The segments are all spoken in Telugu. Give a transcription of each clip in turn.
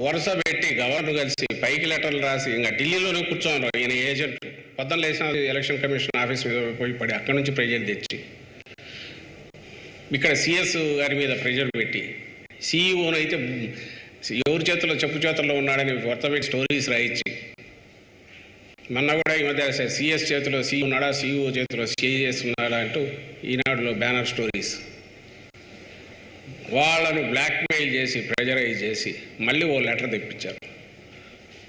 వరుస పెట్టి గవర్నర్ కలిసి పైకి లెటర్లు రాసి ఇంకా ఢిల్లీలోనే కూర్చోన్నారు. ఈయన ఏజెంట్ పొద్దున్న లేచిన ఎలక్షన్ కమిషన్ ఆఫీస్ మీద పోయి పడి అక్కడి నుంచి ప్రెజర్ తెచ్చి ఇక్కడ సిఎస్ గారి మీద ప్రెజర్ పెట్టి సిఇఓను అయితే ఎవరి చేతిలో చెప్పు చేతుల్లో ఉన్నాడని వరుస పెట్టి స్టోరీస్ రాయించి మొన్న కూడా ఈ మధ్య సిఎస్ చేతిలో సి ఉన్నాడా సిఇఓ చేతిలో సిఎస్ ఉన్నాడా అంటూ ఈనాడులో బ్యానర్ స్టోరీస్ వాళ్ళను బ్లాక్మెయిల్ చేసి ప్రెజరైజ్ చేసి మళ్ళీ ఓ లెటర్ తెప్పించారు.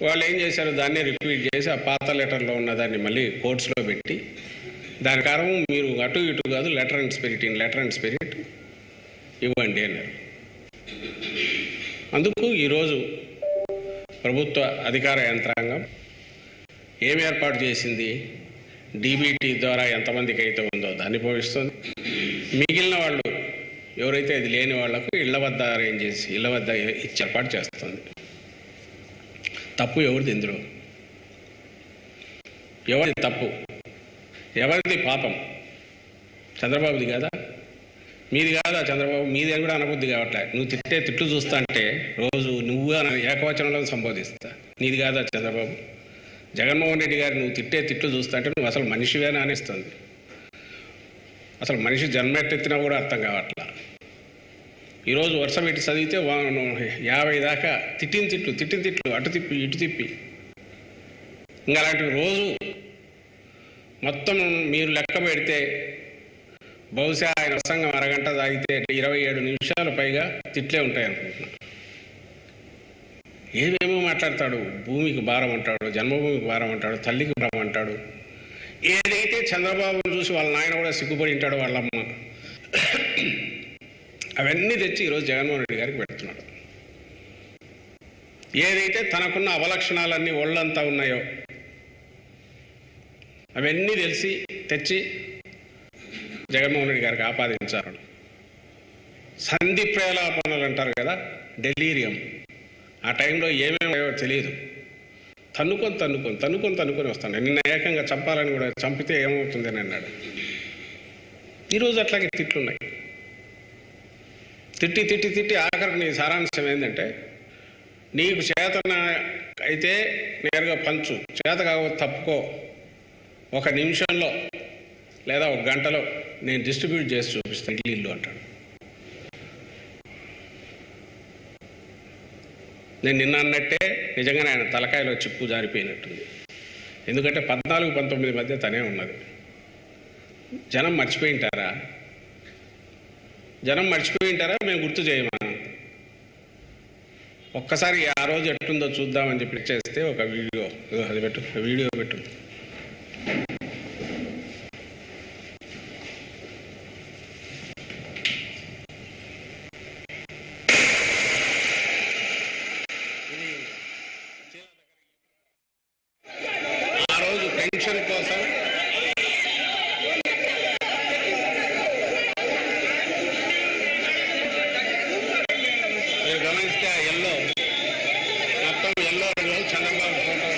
వాళ్ళు ఏం చేశారు, దాన్ని రిపీట్ చేసి ఆ పాత లెటర్లో ఉన్న దాన్ని మళ్ళీ కోర్ట్స్లో పెట్టి దాని కారణం మీరు అటు ఇటు కాదు లెటర్ అండ్ స్పిరిట్ ఇవ్వండి అన్నారు. అందుకు ఈరోజు ప్రభుత్వ అధికార యంత్రాంగం ఏం ఏర్పాటు చేసింది, డీబీటీ ద్వారా ఎంతమందికి అయితే ఉందో దాన్ని పోయిస్తుంది. మిగిలిన వాళ్ళు ఎవరైతే అది లేని వాళ్లకు ఇళ్ల వద్ద అరేంజ్ చేసి ఇళ్ల వద్ద ఇచ్చి ఏర్పాటు చేస్తుంది. తప్పు ఎవరిది ఇందులో? ఎవరిది తప్పు, ఎవరిది పాపం? చంద్రబాబుది కాదా? మీది కాదా చంద్రబాబు? మీది అని కూడా అనబుద్ధి కావట్లే. నువ్వు తిట్టే తిట్లు చూస్తా అంటే రోజు నువ్వు ఏకవచనంలో సంబోధిస్తా. నీది కాదా చంద్రబాబు? జగన్మోహన్ రెడ్డి గారు నువ్వు తిట్టే తిట్లు చూస్తా అంటే నువ్వు అసలు మనిషివేనా అనిస్తుంది. అసలు మనిషి జన్మెట్టెత్తినా కూడా అర్థం కావట్లా. ఈరోజు వరుస పెట్టి చదివితే 50 దాకా తిట్టిన తిట్లు అటు తిప్పి ఇటు తిప్పి ఇంకా అలాంటివి రోజు మొత్తం మీరు లెక్క పెడితే బహుశా ఆయన ప్రసంగం అరగంట తాగితే 27 నిమిషాలు పైగా తిట్లే ఉంటాయి అనుకుంటున్నా. ఏమేమో మాట్లాడతాడు. భూమికి భారం అంటాడు, జన్మభూమికి భారం అంటాడు, తల్లికి భారం అంటాడు. ఏదైతే చంద్రబాబును చూసి వాళ్ళ నాయన కూడా సిగ్గుపడి ఉంటాడు, వాళ్ళమ్మ, అవన్నీ తెచ్చి ఈరోజు జగన్మోహన్ రెడ్డి గారికి పెడుతున్నాడు. ఏదైతే తనకున్న అవలక్షణాలన్నీ ఒళ్ళంతా ఉన్నాయో అవన్నీ తెచ్చి జగన్మోహన్ రెడ్డి గారికి ఆపాదించారు. సంధి ప్రేలాపనలు అంటారు కదా, డెలీరియం. ఆ టైంలో ఏమేమో తెలియదు, తన్నుకొని వస్తాడు. నిన్న ఏకంగా చంపాలని కూడా చంపితే ఏమవుతుంది అని అన్నాడు. ఈరోజు అట్లాగే తిట్లున్నాయి. తిట్టి ఆఖరికి నీ సారాంశం ఏంటంటే, నీకు చేతన అయితే నేరుగా పంచు, చేత కాకపోతే తప్పుకో, 1 నిమిషంలో లేదా 1 గంటలో నేను డిస్ట్రిబ్యూట్ చేసి చూపిస్తాను ఇల్లు అంటాడు. నేను నిన్న అన్నట్టే నిజంగానే ఆయన తలకాయలో చిప్పు జారిపోయినట్టుంది. ఎందుకంటే 14-19 మధ్య తనే ఉన్నది. జనం మర్చిపోయి ఉంటారా? మేము గుర్తు చేయమా? ఒక్కసారి ఆ రోజు ఎట్టుందో చూద్దామని చెప్పి చేస్తే ఒక వీడియో పెట్టు. ఆ రోజు పెన్షన్ కోసం గమనిస్తే మొత్తం ఎల్లో చంద్రబాబు ఫోటో.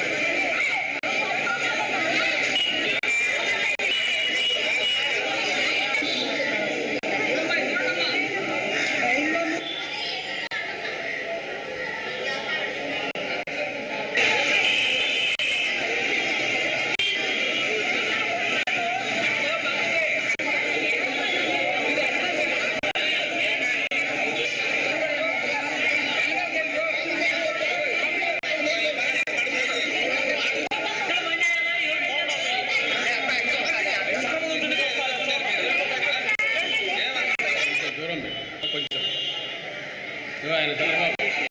ఆయన చంద్రబాబు